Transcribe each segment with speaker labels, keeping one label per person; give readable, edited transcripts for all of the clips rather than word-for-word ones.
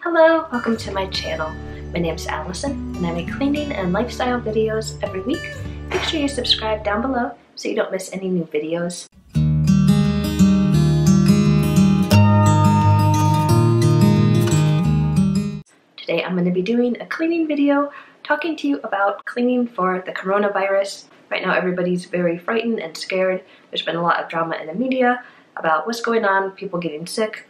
Speaker 1: Hello, welcome to my channel. My name's Allison and I make cleaning and lifestyle videos every week. Make sure you subscribe down below so you don't miss any new videos. Today I'm going to be doing a cleaning video talking to you about cleaning for the coronavirus. Right now everybody's very frightened and scared. There's been a lot of drama in the media about what's going on, people getting sick.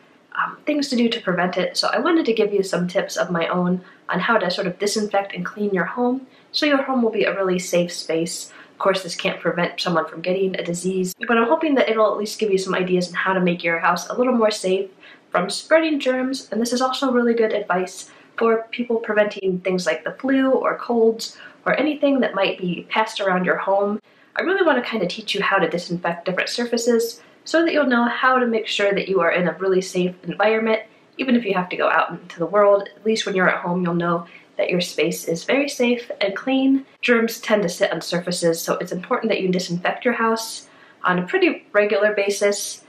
Speaker 1: Things to do to prevent it, so I wanted to give you some tips of my own on how to sort of disinfect and clean your home so your home will be a really safe space. Of course, this can't prevent someone from getting a disease, but I'm hoping that it'll at least give you some ideas on how to make your house a little more safe from spreading germs, and this is also really good advice for people preventing things like the flu or colds or anything that might be passed around your home. I really want to kind of teach you how to disinfect different surfaces so that you'll know how to make sure that you are in a really safe environment. Even if you have to go out into the world, at least when you're at home, you'll know that your space is very safe and clean. Germs tend to sit on surfaces, so it's important that you disinfect your house on a pretty regular basis.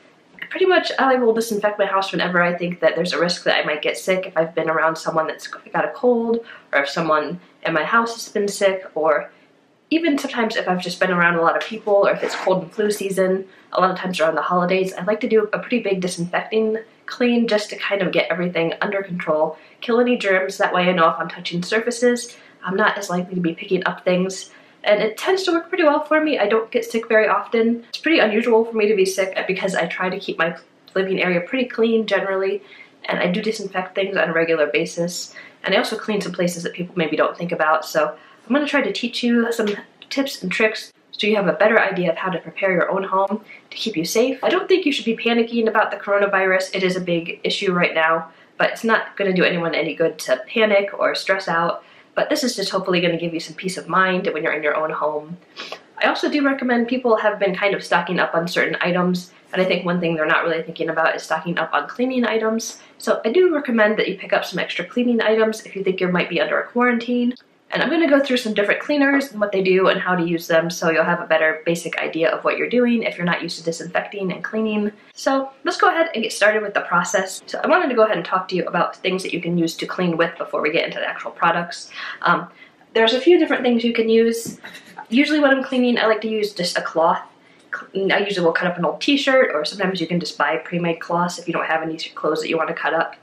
Speaker 1: Pretty much I will disinfect my house whenever I think that there's a risk that I might get sick, if I've been around someone that's got a cold, or if someone in my house has been sick, or even sometimes if I've just been around a lot of people, or if it's cold and flu season. A lot of times around the holidays, I like to do a pretty big disinfecting clean just to kind of get everything under control, kill any germs. That way I know if I'm touching surfaces, I'm not as likely to be picking up things. And it tends to work pretty well for me. I don't get sick very often. It's pretty unusual for me to be sick because I try to keep my living area pretty clean generally, and I do disinfect things on a regular basis. And I also clean some places that people maybe don't think about. So I'm going to try to teach you some tips and tricks so you have a better idea of how to prepare your own home to keep you safe. I don't think you should be panicking about the coronavirus. It is a big issue right now, but it's not going to do anyone any good to panic or stress out. But this is just hopefully going to give you some peace of mind when you're in your own home. I also do recommend people have been kind of stocking up on certain items, and I think one thing they're not really thinking about is stocking up on cleaning items. So I do recommend that you pick up some extra cleaning items if you think you might be under a quarantine. And I'm going to go through some different cleaners and what they do and how to use them so you'll have a better basic idea of what you're doing if you're not used to disinfecting and cleaning. So let's go ahead and get started with the process. So I wanted to go ahead and talk to you about things that you can use to clean with before we get into the actual products. There's a few different things you can use. Usually when I'm cleaning, I like to use just a cloth. I usually will cut up an old t-shirt, or sometimes you can just buy pre-made cloths if you don't have any clothes that you want to cut up.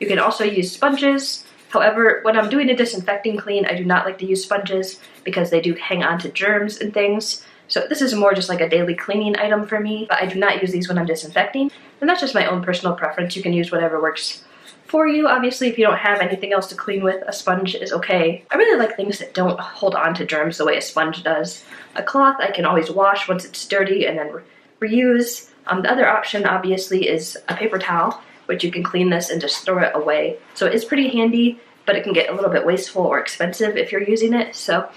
Speaker 1: You can also use sponges. However, when I'm doing a disinfecting clean, I do not like to use sponges because they do hang on to germs and things. So this is more just like a daily cleaning item for me, but I do not use these when I'm disinfecting. And that's just my own personal preference. You can use whatever works for you. Obviously, if you don't have anything else to clean with, a sponge is okay. I really like things that don't hold on to germs the way a sponge does. A cloth I can always wash once it's dirty and then reuse. The other option, obviously, is a paper towel, which you can clean this and just throw it away. So it is pretty handy, but it can get a little bit wasteful or expensive if you're using it. So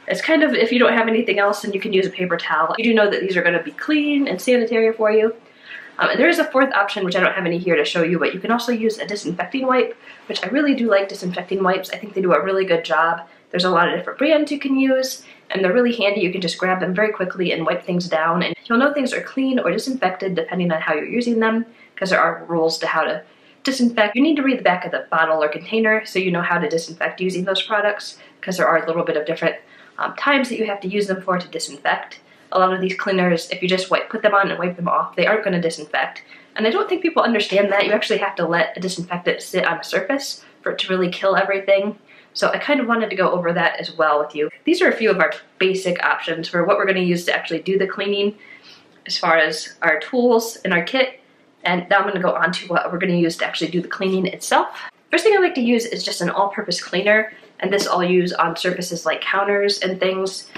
Speaker 1: it's kind of, if you don't have anything else, then you can use a paper towel. You do know that these are going to be clean and sanitary for you. And there is a fourth option, which I don't have any here to show you, but you can also use a disinfecting wipe, which I really do like disinfecting wipes. I think they do a really good job. There's a lot of different brands you can use, and they're really handy. You can just grab them very quickly and wipe things down, and you'll know things are clean or disinfected depending on how you're using them, because there are rules to how to disinfect. You need to read the back of the bottle or container so you know how to disinfect using those products, because there are a little bit of different times that you have to use them for to disinfect. A lot of these cleaners, if you just put them on and wipe them off, they aren't going to disinfect. And I don't think people understand that. You actually have to let a disinfectant sit on a surface for it to really kill everything. So I kind of wanted to go over that as well with you. These are a few of our basic options for what we're going to use to actually do the cleaning as far as our tools and our kit. And now I'm going to go on to what we're going to use to actually do the cleaning itself. First thing I like to use is just an all-purpose cleaner, and this I'll use on surfaces like counters and things.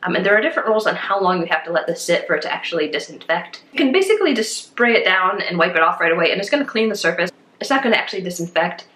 Speaker 1: And there are different rules on how long you have to let this sit for it to actually disinfect. You can basically just spray it down and wipe it off right away, and it's going to clean the surface. It's not going to actually disinfect.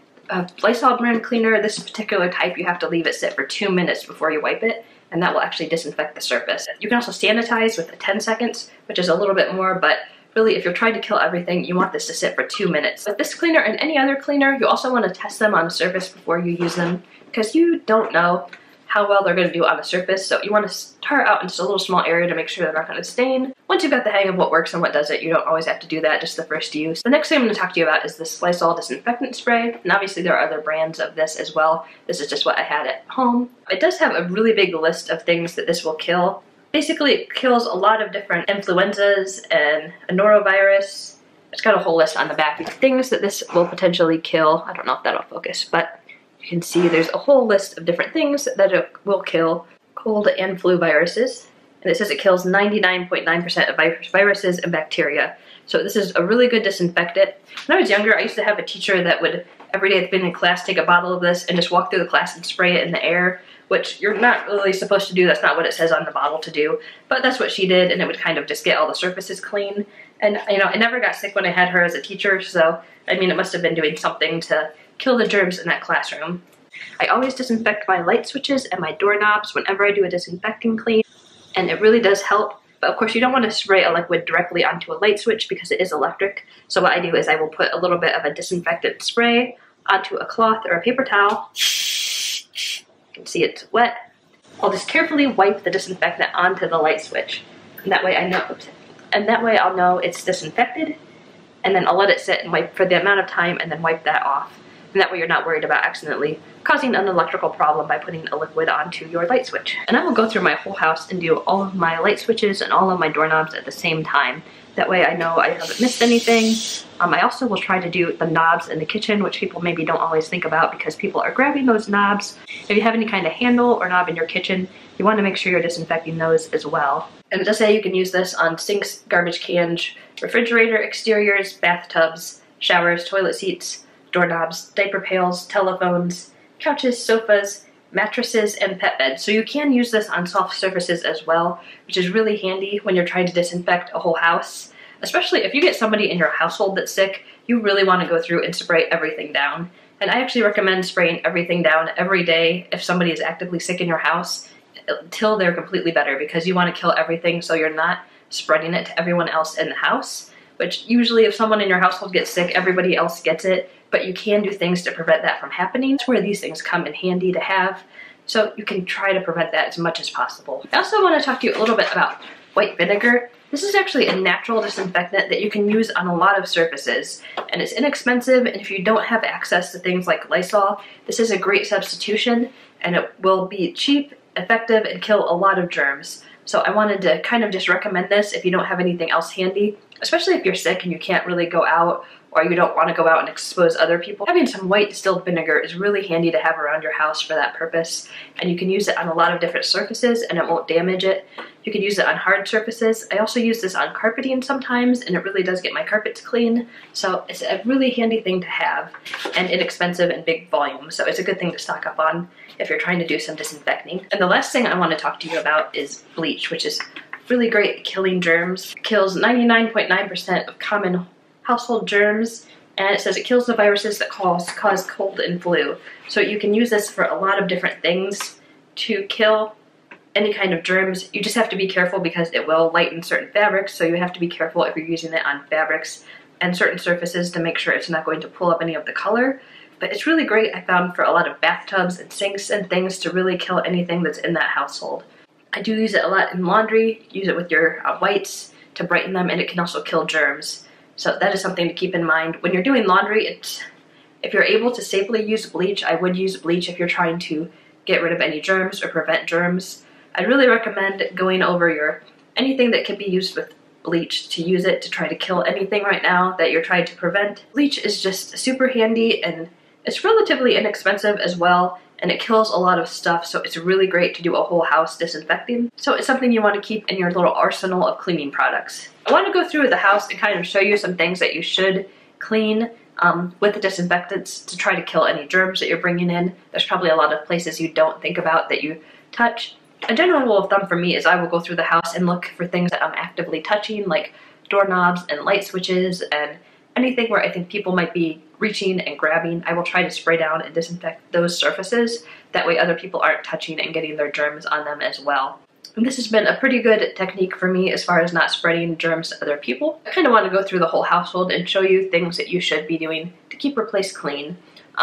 Speaker 1: Lysol brand cleaner, this particular type, you have to leave it sit for 2 minutes before you wipe it, and that will actually disinfect the surface. You can also sanitize with 10 seconds, which is a little bit more, but really, if you're trying to kill everything, you want this to sit for 2 minutes. With this cleaner and any other cleaner, you also want to test them on a surface before you use them, because you don't know how well they're going to do on the surface. So you want to start out in just a little small area to make sure they're not going to stain. Once you've got the hang of what works and what doesn't, you don't always have to do that just the first use. The next thing I'm going to talk to you about is this Lysol disinfectant spray. And obviously there are other brands of this as well. This is just what I had at home. It does have a really big list of things that this will kill. Basically, it kills a lot of different influenzas and a norovirus. It's got a whole list on the back of things that this will potentially kill. I don't know if that'll focus, but you can see there's a whole list of different things that it will kill cold and flu viruses. And it says it kills 99.9% of viruses and bacteria. So this is a really good disinfectant. When I was younger, I used to have a teacher that would, every day at the beginning of class, take a bottle of this and just walk through the class and spray it in the air, which you're not really supposed to do. That's not what it says on the bottle to do. But that's what she did, and it would kind of just get all the surfaces clean. And, you know, I never got sick when I had her as a teacher, so, I mean, it must have been doing something to kill the germs in that classroom. I always disinfect my light switches and my doorknobs whenever I do a disinfecting clean, and it really does help. But of course you don't want to spray a liquid directly onto a light switch because it is electric. So what I do is I will put a little bit of a disinfectant spray onto a cloth or a paper towel. You can see it's wet. I'll just carefully wipe the disinfectant onto the light switch. And that way I know, I'll know it's disinfected, and then I'll let it sit and wipe for the amount of time and then wipe that off. And that way you're not worried about accidentally causing an electrical problem by putting a liquid onto your light switch. And I will go through my whole house and do all of my light switches and all of my doorknobs at the same time. That way I know I haven't missed anything. I also will try to do the knobs in the kitchen, which people maybe don't always think about because people are grabbing those knobs. If you have any kind of handle or knob in your kitchen, you want to make sure you're disinfecting those as well. And it does say you can use this on sinks, garbage cans, refrigerator exteriors, bathtubs, showers, toilet seats, doorknobs, diaper pails, telephones, couches, sofas, mattresses, and pet beds. So you can use this on soft surfaces as well, which is really handy when you're trying to disinfect a whole house. Especially if you get somebody in your household that's sick, you really want to go through and spray everything down. And I actually recommend spraying everything down every day if somebody is actively sick in your house until they're completely better, because you want to kill everything so you're not spreading it to everyone else in the house. Which usually if someone in your household gets sick, everybody else gets it, but you can do things to prevent that from happening. That's where these things come in handy to have, so you can try to prevent that as much as possible. I also want to talk to you a little bit about white vinegar. This is actually a natural disinfectant that you can use on a lot of surfaces, and it's inexpensive, and if you don't have access to things like Lysol, this is a great substitution, and it will be cheap, effective, and kill a lot of germs. So I wanted to kind of just recommend this if you don't have anything else handy, especially if you're sick and you can't really go out or you don't want to go out and expose other people. Having some white distilled vinegar is really handy to have around your house for that purpose, and you can use it on a lot of different surfaces and it won't damage it. You can use it on hard surfaces. I also use this on carpeting sometimes, and it really does get my carpets clean, so it's a really handy thing to have and inexpensive and big volume, so it's a good thing to stock up on if you're trying to do some disinfecting. And the last thing I want to talk to you about is bleach, which is really great at killing germs. It kills 99.9% of common household germs, and it says it kills the viruses that cause cold and flu. So you can use this for a lot of different things to kill any kind of germs. You just have to be careful because it will lighten certain fabrics, so you have to be careful if you're using it on fabrics and certain surfaces to make sure it's not going to pull up any of the color. But it's really great, I found, for a lot of bathtubs and sinks and things to really kill anything that's in that household. I do use it a lot in laundry. Use it with your whites to brighten them, and it can also kill germs. So that is something to keep in mind. When you're doing laundry, if you're able to safely use bleach, I would use bleach if you're trying to get rid of any germs or prevent germs. I'd really recommend going over anything that can be used with bleach to use it to try to kill anything right now that you're trying to prevent. Bleach is just super handy, and it's relatively inexpensive as well, and it kills a lot of stuff, so it's really great to do a whole house disinfecting. So it's something you want to keep in your little arsenal of cleaning products. I want to go through the house and kind of show you some things that you should clean with the disinfectants to try to kill any germs that you're bringing in. There's probably a lot of places you don't think about that you touch. A general rule of thumb for me is I will go through the house and look for things that I'm actively touching, like doorknobs and light switches and anything where I think people might be reaching and grabbing. I will try to spray down and disinfect those surfaces. That way other people aren't touching and getting their germs on them as well. And this has been a pretty good technique for me as far as not spreading germs to other people. I kind of want to go through the whole household and show you things that you should be doing to keep your place clean.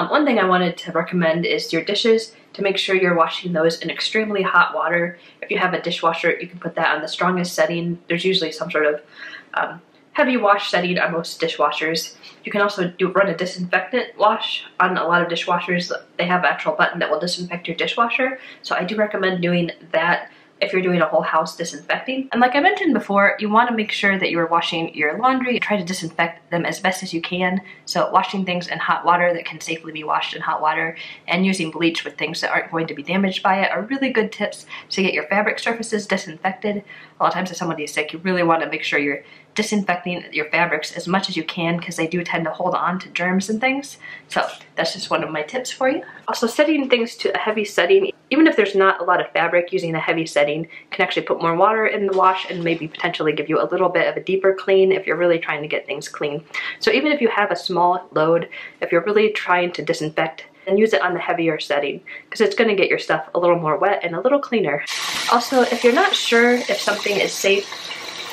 Speaker 1: One thing I wanted to recommend is your dishes, to make sure you're washing those in extremely hot water. If you have a dishwasher, you can put that on the strongest setting. There's usually some sort of heavy wash setting on most dishwashers. You can also run a disinfectant wash on a lot of dishwashers. They have an actual button that will disinfect your dishwasher, so I do recommend doing that if you're doing a whole house disinfecting. And like I mentioned before, you want to make sure that you are washing your laundry. Try to disinfect them as best as you can. So washing things in hot water that can safely be washed in hot water, and using bleach with things that aren't going to be damaged by it are really good tips to get your fabric surfaces disinfected. A lot of times if somebody is sick, you really want to make sure you're disinfecting your fabrics as much as you can, because they do tend to hold on to germs and things. So that's just one of my tips for you. Also, setting things to a heavy setting, even if there's not a lot of fabric, using a heavy setting can actually put more water in the wash and maybe potentially give you a little bit of a deeper clean if you're really trying to get things clean. So even if you have a small load, if you're really trying to disinfect, and use it on the heavier setting, because it's going to get your stuff a little more wet and a little cleaner. Also, if you're not sure if something is safe,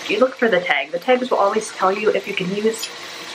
Speaker 1: you look for the tag. The tags will always tell you if you can use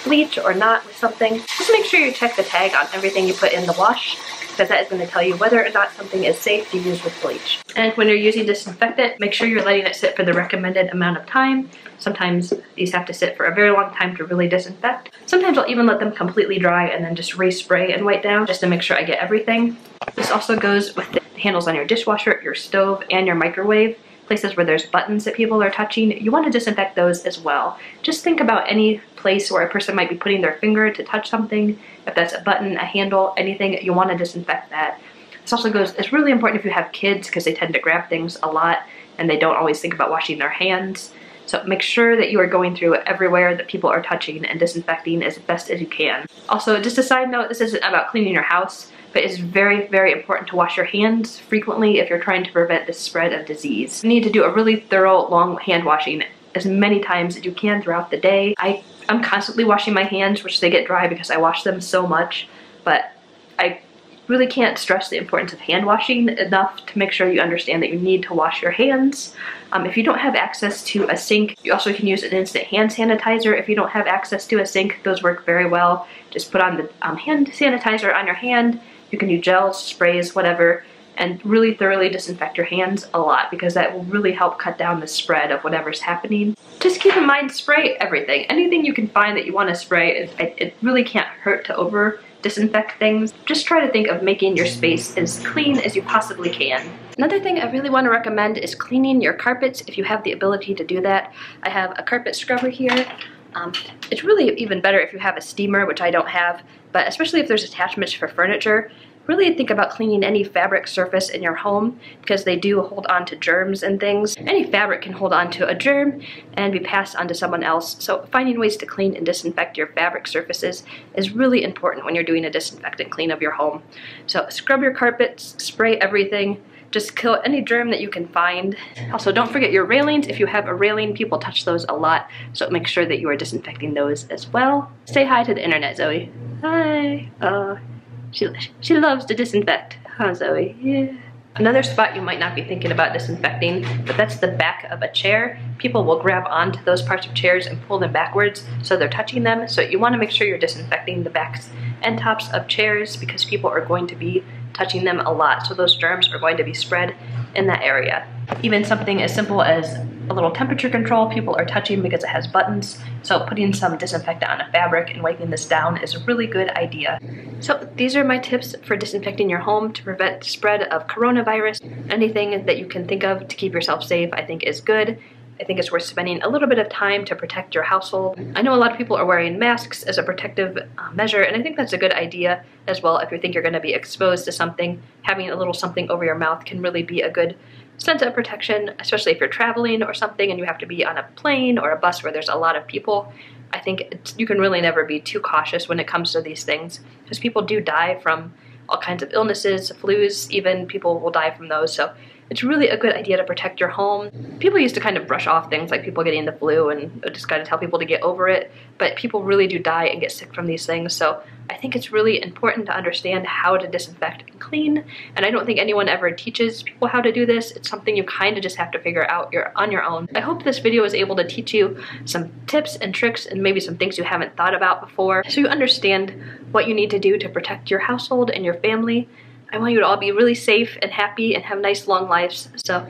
Speaker 1: bleach or not with something. Just make sure you check the tag on everything you put in the wash, because that is going to tell you whether or not something is safe to use with bleach. And when you're using disinfectant, make sure you're letting it sit for the recommended amount of time. Sometimes these have to sit for a very long time to really disinfect. Sometimes I'll even let them completely dry and then just re-spray and wipe down just to make sure I get everything. This also goes with the handles on your dishwasher, your stove, and your microwave. Places where there's buttons that people are touching, you want to disinfect those as well. Just think about any place where a person might be putting their finger to touch something. If that's a button, a handle, anything, you want to disinfect that. This also goes, it's really important if you have kids, because they tend to grab things a lot and they don't always think about washing their hands. So make sure that you are going through everywhere that people are touching and disinfecting as best as you can. Also, just a side note, this isn't about cleaning your house, but it's very, very important to wash your hands frequently if you're trying to prevent the spread of disease. You need to do a really thorough, long hand washing as many times as you can throughout the day. I'm constantly washing my hands, which they get dry because I wash them so much, but I really can't stress the importance of hand washing enough to make sure you understand that you need to wash your hands. If you don't have access to a sink, you also can use an instant hand sanitizer. If you don't have access to a sink, those work very well. Just put on the hand sanitizer on your hand. You can do gels, sprays, whatever, and really thoroughly disinfect your hands a lot, because that will really help cut down the spread of whatever's happening. Just keep in mind, spray everything. Anything you can find that you want to spray, it really can't hurt to over disinfect things. Just try to think of making your space as clean as you possibly can. Another thing I really want to recommend is cleaning your carpets if you have the ability to do that. I have a carpet scrubber here. It's really even better if you have a steamer, which I don't have, but especially if there's attachments for furniture, really think about cleaning any fabric surface in your home, because they do hold on to germs and things. Any fabric can hold on to a germ and be passed on to someone else, so finding ways to clean and disinfect your fabric surfaces is really important when you're doing a disinfectant clean of your home. So scrub your carpets, spray everything, just kill any germ that you can find. Also, don't forget your railings. If you have a railing, people touch those a lot, so make sure that you are disinfecting those as well. Say hi to the internet, Zoe. Hi. She loves to disinfect, huh, Zoe? Yeah. Another spot you might not be thinking about disinfecting, but that's the back of a chair. People will grab onto those parts of chairs and pull them backwards, so they're touching them. So you want to make sure you're disinfecting the backs and tops of chairs, because people are going to be touching them a lot, so those germs are going to be spread in that area. Even something as simple as a little temperature control, people are touching because it has buttons, so putting some disinfectant on a fabric and wiping this down is a really good idea. So these are my tips for disinfecting your home to prevent the spread of coronavirus. Anything that you can think of to keep yourself safe, I think, is good. I think it's worth spending a little bit of time to protect your household. I know a lot of people are wearing masks as a protective measure, and I think that's a good idea as well. If you think you're going to be exposed to something, having a little something over your mouth can really be a good sense of protection, especially if you're traveling or something and you have to be on a plane or a bus where there's a lot of people. I think you can really never be too cautious when it comes to these things, because people do die from all kinds of illnesses, flus, even people will die from those. So it's really a good idea to protect your home. People used to kind of brush off things like people getting the flu and just kind of tell people to get over it, but people really do die and get sick from these things, so I think it's really important to understand how to disinfect and clean, and I don't think anyone ever teaches people how to do this. It's something you kind of just have to figure out on your own. I hope this video was able to teach you some tips and tricks and maybe some things you haven't thought about before, so you understand what you need to do to protect your household and your family. I want you to all be really safe and happy and have nice long lives, so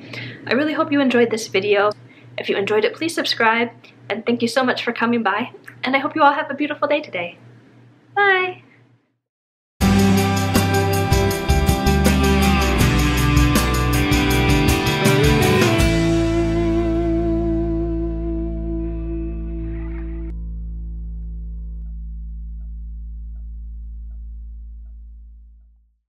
Speaker 1: I really hope you enjoyed this video. If you enjoyed it, please subscribe, and thank you so much for coming by, and I hope you all have a beautiful day today. Bye!